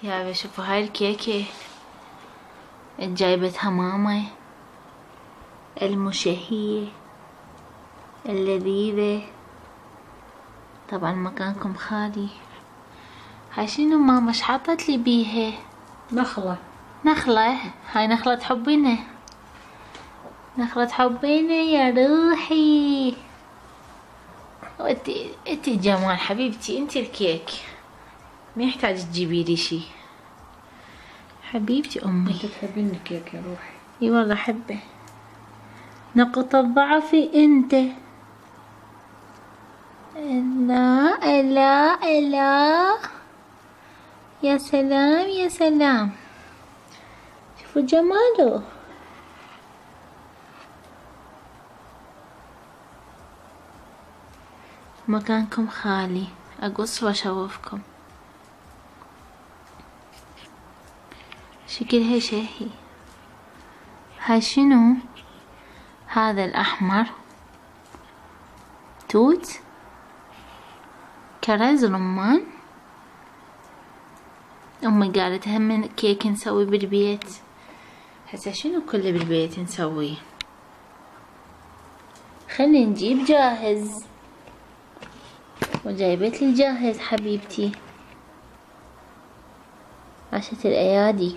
يا شوفوا هاي الكيكة جايبتها ماما المشهية اللذيذة. طبعا مكانكم خالي. هاي شنو ماما اش حطت لي بيها؟ نخلة. هاي نخلة حبينه، نخلة حبينه يا روحي. انتي جمال حبيبتي، انتي الكيك، ما يحتاج تجيبي لي شي. حبيبتي امي. انت تحبين الكيك يا روحي. اي والله احبه. نقطة ضعفي انت. لا لا لا، يا سلام يا سلام، شوفوا جماله. مكانكم خالي، اقص واشوفكم. شكلها شهي. هاي شنو؟ هذا الاحمر توت، كرز رمان. امي قالت هم كيك نسوي بالبيت. هسه شنو كله بالبيت نسويه؟ خلي نجيب جاهز. وجايبت لي جاهز حبيبتي. عشان الايادي.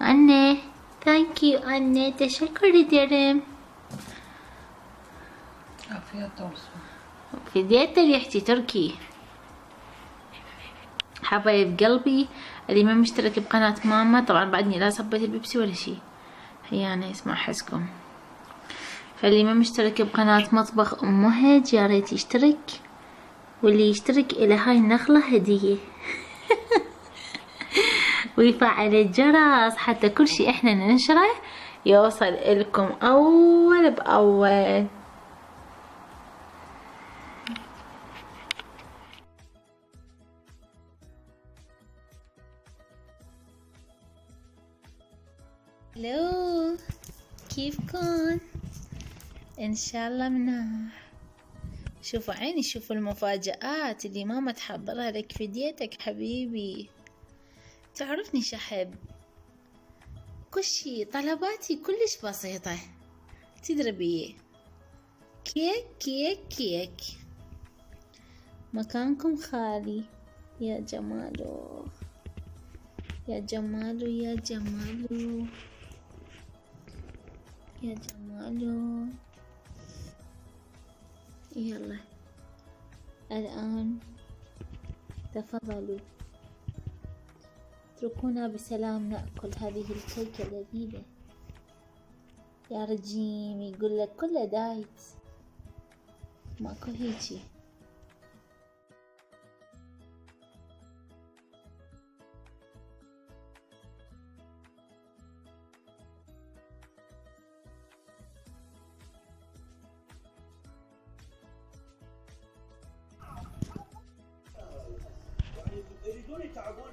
أني ثانك يو أني، تشكر درم. عافية توصل. في ديت ريحتي تركي. حبايب قلبي اللي ما مشترك بقناة ماما، طبعا بعدني لا صبيت البيبسي ولا شي، هي أنا اسمع حسكم. فاللي ما مشترك بقناة مطبخ أم مهج يا ريت يشترك، واللي يشترك إلى هاي النخلة هدية. ويفعل الجرس حتى كل شي احنا ننشره يوصل إلكم أول بأول. هلو، كيفكن؟ ان شاء الله مناح. شوفوا عيني، شوفوا المفاجآت اللي ماما تحضرها لك في ديتك حبيبي. تعرفني شحب، كل شي طلباتي كلش بسيطة، تدري بيه. كيك كيك كيك. مكانكم خالي. يا جمالو يا جمالو يا جمالو يا جمالو. يلا الآن تفضلوا، اتركونا بسلام نأكل هذه الكيكة اللذيذة. يا رجيم يقول لك كله دايت، ماكو هيجي. يريدون يتعبون